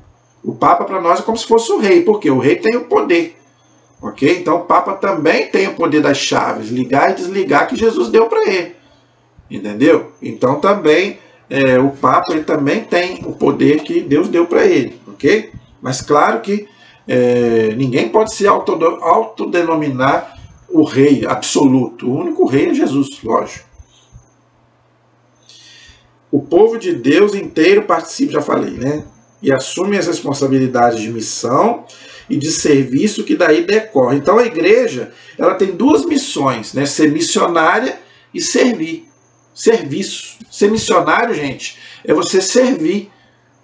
O Papa para nós é como se fosse o rei, porque o rei tem o poder. Ok? Então o Papa também tem o poder das chaves, ligar e desligar que Jesus deu para ele. Entendeu? Então também o Papa ele também tem o poder que Deus deu para ele. Ok? Mas claro que ninguém pode se autodenominar o rei absoluto. O único rei é Jesus, lógico. O povo de Deus inteiro participa, já falei, né? E assume as responsabilidades de missão e de serviço que daí decorre. Então a igreja, ela tem duas missões, né? Ser missionária e servir. Serviço. Ser missionário, gente, é você servir.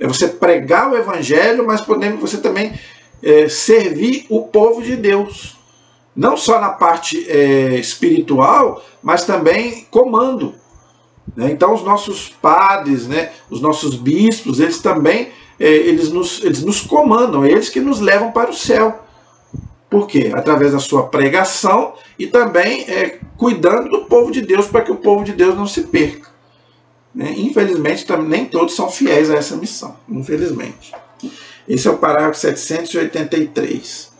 É você pregar o evangelho, mas você também servir o povo de Deus. Não só na parte espiritual, mas também comando. Né? Então os nossos padres, né? Os nossos bispos, eles também eles nos comandam, eles que nos levam para o céu. Por quê? Através da sua pregação e também cuidando do povo de Deus, para que o povo de Deus não se perca. Né? Infelizmente, nem todos são fiéis a essa missão. Infelizmente. Esse é o parágrafo 783.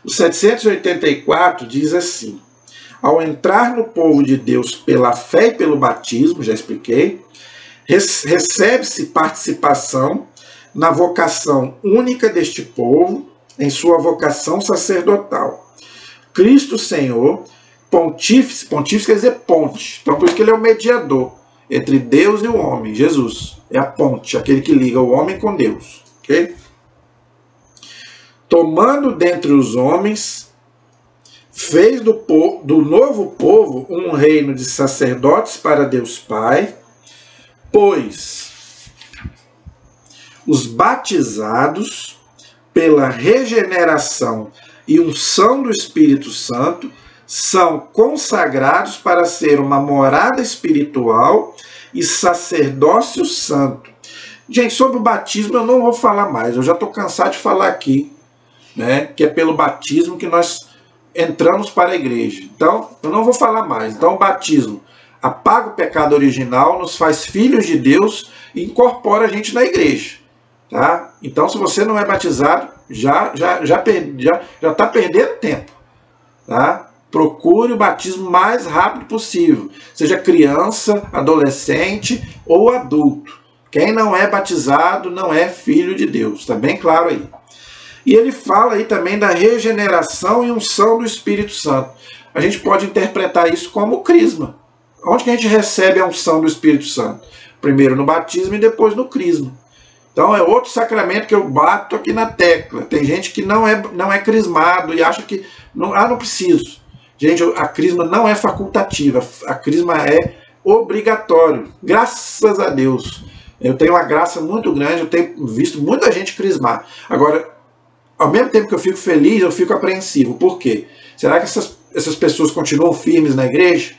O 784 diz assim: ao entrar no povo de Deus pela fé e pelo batismo, já expliquei, recebe-se participação na vocação única deste povo, em sua vocação sacerdotal. Cristo Senhor, pontífice quer dizer ponte, então por isso que ele é o mediador entre Deus e o homem, Jesus. É a ponte, aquele que liga o homem com Deus. Ok? Tomando dentre os homens, fez do novo povo um reino de sacerdotes para Deus Pai, pois os batizados pela regeneração e unção do Espírito Santo são consagrados para ser uma morada espiritual e sacerdócio santo. Gente, sobre o batismo eu não vou falar mais, eu já estou cansado de falar aqui, né, que é pelo batismo que nós entramos para a igreja. Então, eu não vou falar mais. Então, o batismo apaga o pecado original, nos faz filhos de Deus e incorpora a gente na igreja. Tá? Então, se você não é batizado, já está perdendo tempo. Tá? Procure o batismo o mais rápido possível. Seja criança, adolescente ou adulto. Quem não é batizado não é filho de Deus. Está bem claro aí. E ele fala aí também da regeneração e unção do Espírito Santo. A gente pode interpretar isso como crisma. Onde que a gente recebe a unção do Espírito Santo? Primeiro no batismo e depois no crisma. Então é outro sacramento que eu bato aqui na tecla. Tem gente que não é crismado e acha que não preciso. Gente, a crisma não é facultativa. A crisma é obrigatório. Graças a Deus. Eu tenho uma graça muito grande, eu tenho visto muita gente crismar. Agora, ao mesmo tempo que eu fico feliz, eu fico apreensivo. Por quê? Será que essas pessoas continuam firmes na igreja?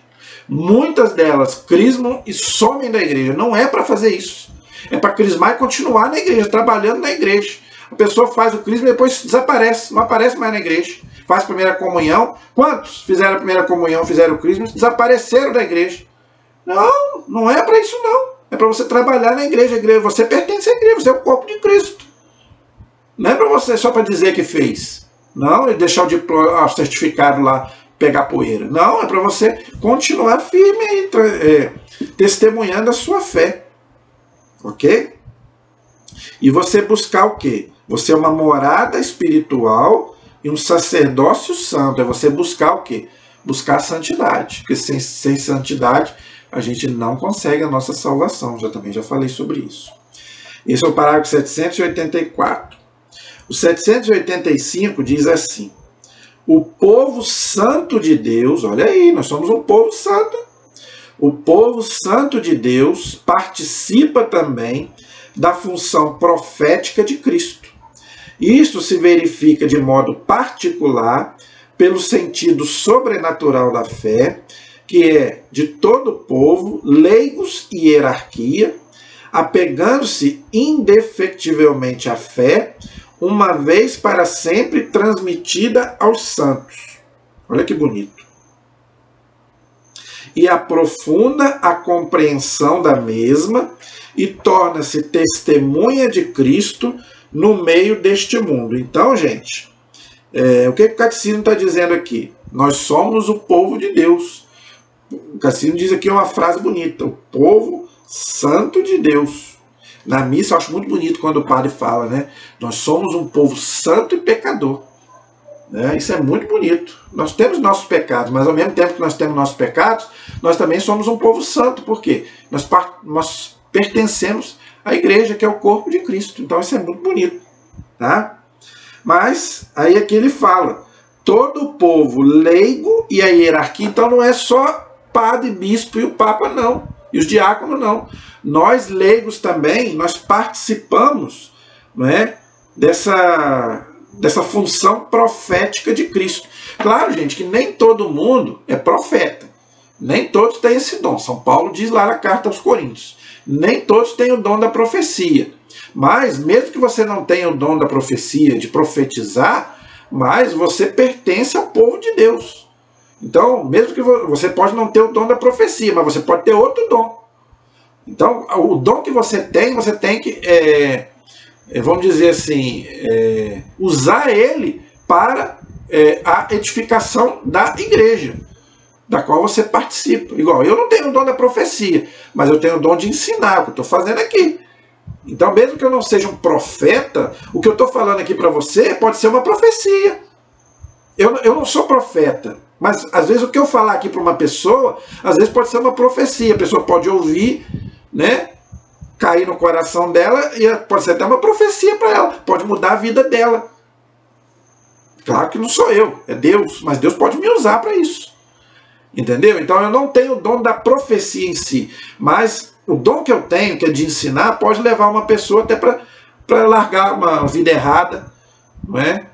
Muitas delas crismam e somem da igreja. Não é para fazer isso. É para crismar e continuar na igreja, trabalhando na igreja. A pessoa faz o crisma e depois desaparece, não aparece mais na igreja. Faz a primeira comunhão. Quantos fizeram a primeira comunhão, fizeram o crisma e desapareceram da igreja? Não é para isso não. É para você trabalhar na igreja. Você pertence à igreja, você é o corpo de Cristo. Não é para você só para dizer que fez. Não, e deixar o diploma, o certificado lá pegar poeira. Não, é para você continuar firme aí, testemunhando a sua fé. Ok? E você buscar o quê? Você é uma morada espiritual e um sacerdócio santo. É você buscar o quê? Buscar a santidade. Porque sem santidade a gente não consegue a nossa salvação. Também já falei sobre isso. Esse é o parágrafo 784. O 785 diz assim: o povo santo de Deus, olha aí, nós somos um povo santo. O povo santo de Deus participa também da função profética de Cristo. Isto se verifica de modo particular pelo sentido sobrenatural da fé, que é de todo o povo, leigos e hierarquia, apegando-se indefectivelmente à fé, uma vez para sempre transmitida aos santos. Olha que bonito. E aprofunda a compreensão da mesma e torna-se testemunha de Cristo no meio deste mundo. Então, gente, o que o Catecismo está dizendo aqui? Nós somos o povo de Deus. O Catecismo diz aqui uma frase bonita: o povo santo de Deus. Na missa eu acho muito bonito quando o padre fala, né? Nós somos um povo santo e pecador. Isso é muito bonito. Nós temos nossos pecados, mas ao mesmo tempo que nós temos nossos pecados, nós também somos um povo santo. Por quê? Nós pertencemos à igreja, que é o corpo de Cristo. Então isso é muito bonito. Tá? Mas aí aqui ele fala: todo o povo leigo e a hierarquia. Então não é só padre, bispo e o papa, não. E os diáconos, não. Nós leigos também, nós participamos, não é, dessa função profética de Cristo. Claro, gente, que nem todo mundo é profeta. Nem todos têm esse dom. São Paulo diz lá na carta aos Coríntios. Nem todos têm o dom da profecia. Mas, mesmo que você não tenha o dom da profecia, de profetizar, mas você pertence ao povo de Deus. Então, mesmo que você pode não ter o dom da profecia, mas você pode ter outro dom. Então, o dom que você tem que, vamos dizer assim, usar ele para a edificação da igreja, da qual você participa. Igual, eu não tenho o dom da profecia, mas eu tenho o dom de ensinar, o que eu estou fazendo aqui. Então, mesmo que eu não seja um profeta, o que eu estou falando aqui para você pode ser uma profecia. Eu não sou profeta, Mas às vezes o que eu falar aqui para uma pessoa, às vezes pode ser uma profecia. A pessoa pode ouvir, né? Cair no coração dela e pode ser até uma profecia para ela. Pode mudar a vida dela. Claro que não sou eu, é Deus. Mas Deus pode me usar para isso. Entendeu? Então eu não tenho o dom da profecia em si. Mas o dom que eu tenho, que é de ensinar, pode levar uma pessoa até para largar uma vida errada, não é?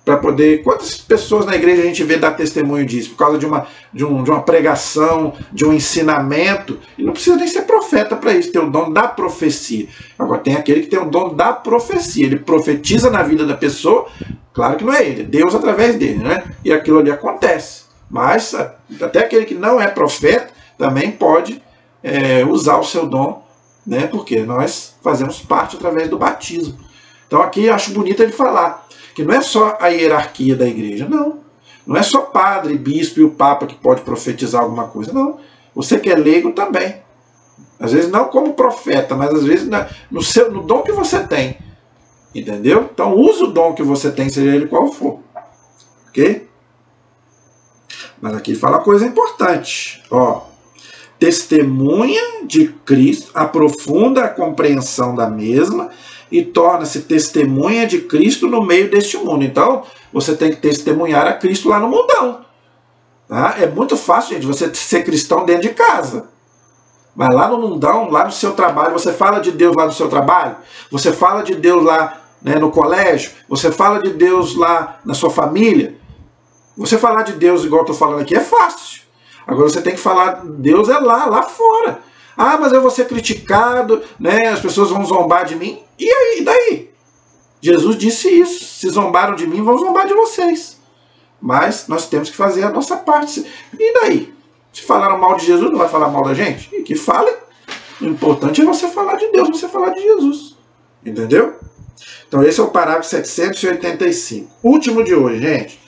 Para poder... Quantas pessoas na igreja a gente vê dar testemunho disso? Por causa de uma pregação, de um ensinamento. E não precisa nem ser profeta para isso, ter o dom da profecia. Agora tem aquele que tem o dom da profecia. Ele profetiza na vida da pessoa. Claro que não é ele, é Deus através dele, né? E aquilo ali acontece. Mas até aquele que não é profeta também pode usar o seu dom, né? Porque nós fazemos parte através do batismo. Então aqui eu acho bonito ele falar que não é só a hierarquia da igreja, não. Não é só padre, bispo e o papa que pode profetizar alguma coisa, não. Você que é leigo também. Às vezes não como profeta, mas às vezes no dom que você tem. Entendeu? Então use o dom que você tem, seja ele qual for. Ok? Mas aqui fala uma coisa importante. Ó, testemunha de Cristo, aprofunda a compreensão da mesma e torna-se testemunha de Cristo no meio deste mundo. Então, você tem que testemunhar a Cristo lá no mundão. Tá? É muito fácil, gente, você ser cristão dentro de casa. Mas lá no mundão, lá no seu trabalho, você fala de Deus lá no seu trabalho, você fala de Deus lá, né, no colégio, você fala de Deus lá na sua família. Você falar de Deus igual eu estou falando aqui é fácil. Agora você tem que falar de Deus lá fora. Ah, mas eu vou ser criticado, né? As pessoas vão zombar de mim. E aí, daí? Jesus disse isso. Se zombaram de mim, vão zombar de vocês. Mas nós temos que fazer a nossa parte. E daí? Se falaram mal de Jesus, não vai falar mal da gente? E que fale. O importante é você falar de Deus, você falar de Jesus. Entendeu? Então esse é o parágrafo 785. Último de hoje, gente.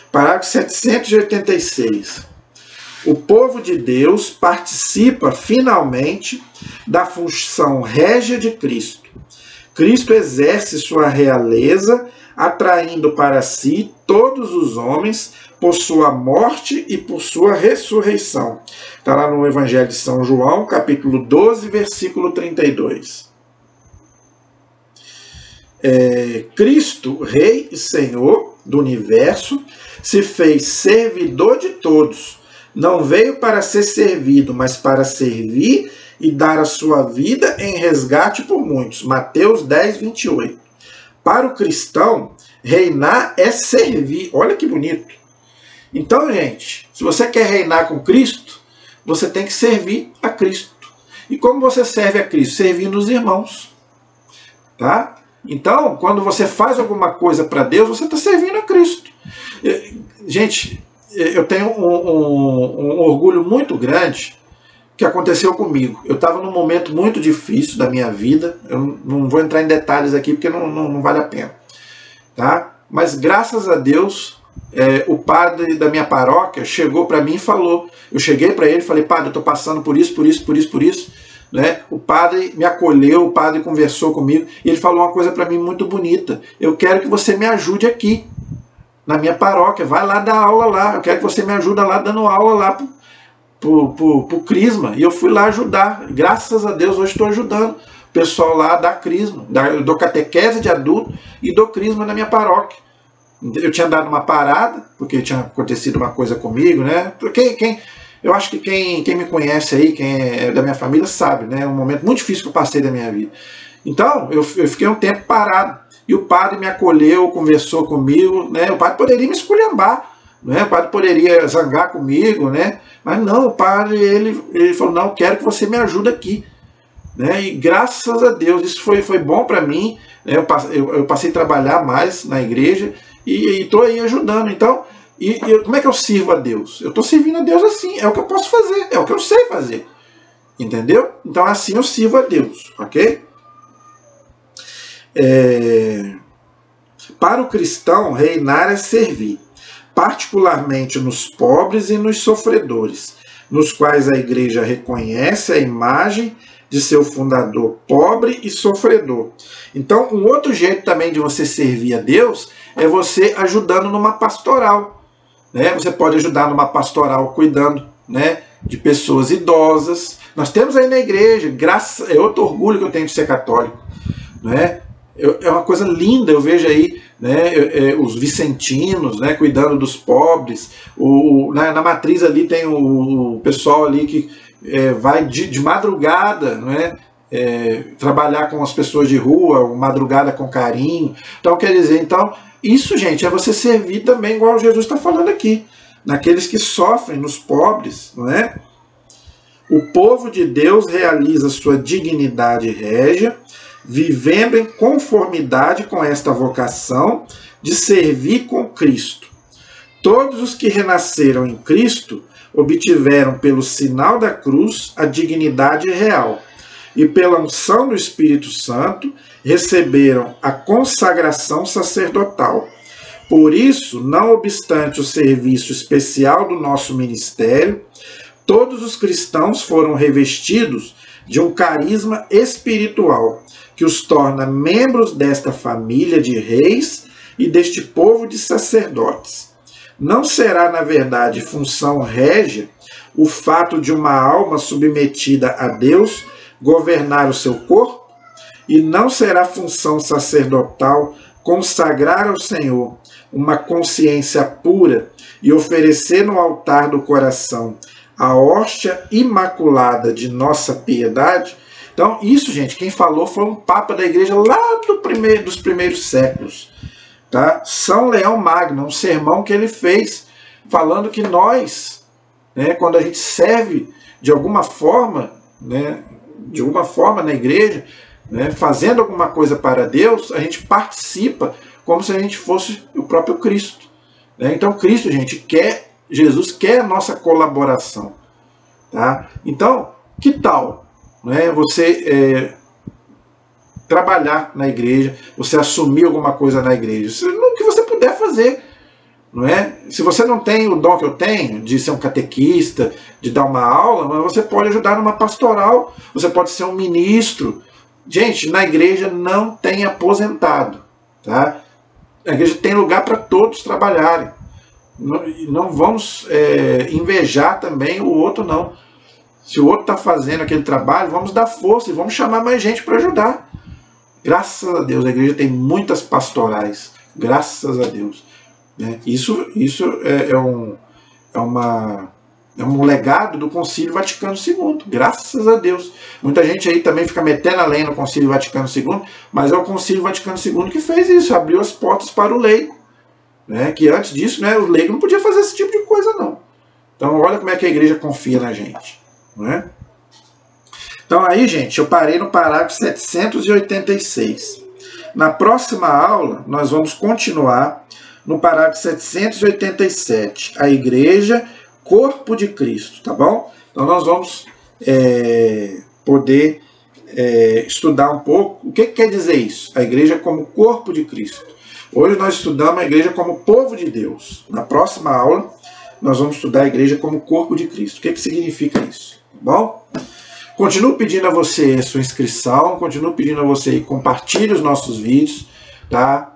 Parágrafo 786. O povo de Deus participa finalmente da função régia de Cristo. Cristo exerce sua realeza, atraindo para si todos os homens por sua morte e por sua ressurreição. Está lá no Evangelho de São João, capítulo 12, versículo 32. Cristo, Rei e Senhor do universo, se fez servidor de todos. Não veio para ser servido, mas para servir e dar a sua vida em resgate por muitos. Mateus 10, 28. Para o cristão, reinar é servir. Olha que bonito. Então, gente, se você quer reinar com Cristo, você tem que servir a Cristo. E como você serve a Cristo? Servindo os irmãos. Tá? Então, quando você faz alguma coisa para Deus, você está servindo a Cristo. Gente, eu tenho um orgulho muito grande que aconteceu comigo. Eu estava num momento muito difícil da minha vida. Eu não vou entrar em detalhes aqui porque não vale a pena. Tá? Mas graças a Deus, o padre da minha paróquia chegou para mim e falou. Eu cheguei para ele e falei, padre, eu estou passando por isso. Né? O padre me acolheu, o padre conversou comigo e ele falou uma coisa para mim muito bonita. Eu quero que você me ajude aqui na minha paróquia, vai lá dar aula lá, eu quero que você me ajude lá dando aula lá pro Crisma. E eu fui lá ajudar, graças a Deus hoje estou ajudando o pessoal lá da Crisma, eu dou catequese de adulto e dou Crisma na minha paróquia. Eu tinha dado uma parada, porque tinha acontecido uma coisa comigo, né? Eu acho que quem me conhece aí, quem é da minha família sabe, né? É um momento muito difícil que eu passei da minha vida. Então, eu fiquei um tempo parado. E o padre me acolheu, conversou comigo, né? O padre poderia me esculhambar, né? O padre poderia zangar comigo, né? Mas não, o padre, ele falou, não, quero que você me ajude aqui. Né? E graças a Deus, isso foi bom para mim. Né? Eu passei a trabalhar mais na igreja e estou aí ajudando. Então, como é que eu sirvo a Deus? Eu estou servindo a Deus assim, é o que eu posso fazer, é o que eu sei fazer. Entendeu? Então assim eu sirvo a Deus, ok? Para o cristão, reinar é servir, particularmente nos pobres e nos sofredores, nos quais a igreja reconhece a imagem de seu fundador pobre e sofredor. Então, um outro jeito também de você servir a Deus é você ajudando numa pastoral. né? Você pode ajudar numa pastoral cuidando, né, de pessoas idosas. Nós temos aí na igreja, é outro orgulho que eu tenho de ser católico, né? É uma coisa linda, eu vejo aí, né, os vicentinos, né, cuidando dos pobres. Na matriz ali tem o pessoal ali que vai de madrugada, né, trabalhar com as pessoas de rua, madrugada com carinho. Então, quer dizer, isso, gente, é você servir também, igual Jesus está falando aqui, naqueles que sofrem, nos pobres, não é? O povo de Deus realiza sua dignidade régia, vivendo em conformidade com esta vocação de servir com Cristo. Todos os que renasceram em Cristo obtiveram pelo sinal da cruz a dignidade real e pela unção do Espírito Santo receberam a consagração sacerdotal. Por isso, não obstante o serviço especial do nosso ministério, todos os cristãos foram revestidos de um carisma espiritual que os torna membros desta família de reis e deste povo de sacerdotes. Não será, na verdade, função régia o fato de uma alma submetida a Deus governar o seu corpo? E não será função sacerdotal consagrar ao Senhor uma consciência pura e oferecer no altar do coração a hóstia imaculada de nossa piedade? Então, isso, gente, quem falou foi um papa da igreja lá dos primeiros séculos, tá? São Leão Magno, um sermão que ele fez, falando que nós, né, quando a gente serve de alguma forma, né, na igreja, né, fazendo alguma coisa para Deus, a gente participa como se a gente fosse o próprio Cristo, né? Então, Cristo, gente, Jesus quer a nossa colaboração, tá? Então, que tal, né, você trabalhar na igreja, você assumir alguma coisa na igreja, o que você puder fazer, não é? Se você não tem o dom que eu tenho, de ser um catequista, de dar uma aula, mas você pode ajudar numa pastoral, você pode ser um ministro. Gente, na igreja não tem aposentado, tá? A igreja tem lugar para todos trabalharem. Não vamos invejar também o outro, não. Se o outro está fazendo aquele trabalho, vamos dar força e vamos chamar mais gente para ajudar. Graças a Deus, a igreja tem muitas pastorais. Graças a Deus. Isso é um legado do Concílio Vaticano II. Graças a Deus. Muita gente aí também fica metendo a lenha no Concílio Vaticano II, mas é o Concílio Vaticano II que fez isso, abriu as portas para o leigo. Né? Que antes disso, né, o leigo não podia fazer esse tipo de coisa, não. Então, olha como é que a igreja confia na gente. Né? Então, aí, gente, eu parei no parágrafo 786. Na próxima aula, nós vamos continuar no parágrafo 787. A igreja, corpo de Cristo, tá bom? Então, nós vamos poder estudar um pouco o que quer dizer isso. A igreja como corpo de Cristo. Hoje nós estudamos a igreja como povo de Deus. Na próxima aula, nós vamos estudar a igreja como corpo de Cristo. O que significa isso? Tá bom? Continuo pedindo a você a sua inscrição, continuo pedindo a você que compartilhe os nossos vídeos, tá?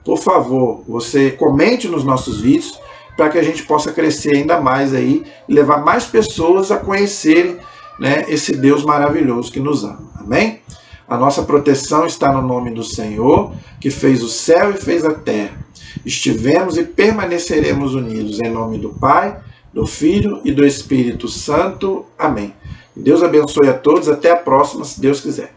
Por favor, você comente nos nossos vídeos para que a gente possa crescer ainda mais aí e levar mais pessoas a conhecerem, né, esse Deus maravilhoso que nos ama. Amém? A nossa proteção está no nome do Senhor, que fez o céu e fez a terra. Estivemos e permaneceremos unidos em nome do Pai, do Filho e do Espírito Santo. Amém. Deus abençoe a todos. Até a próxima, se Deus quiser.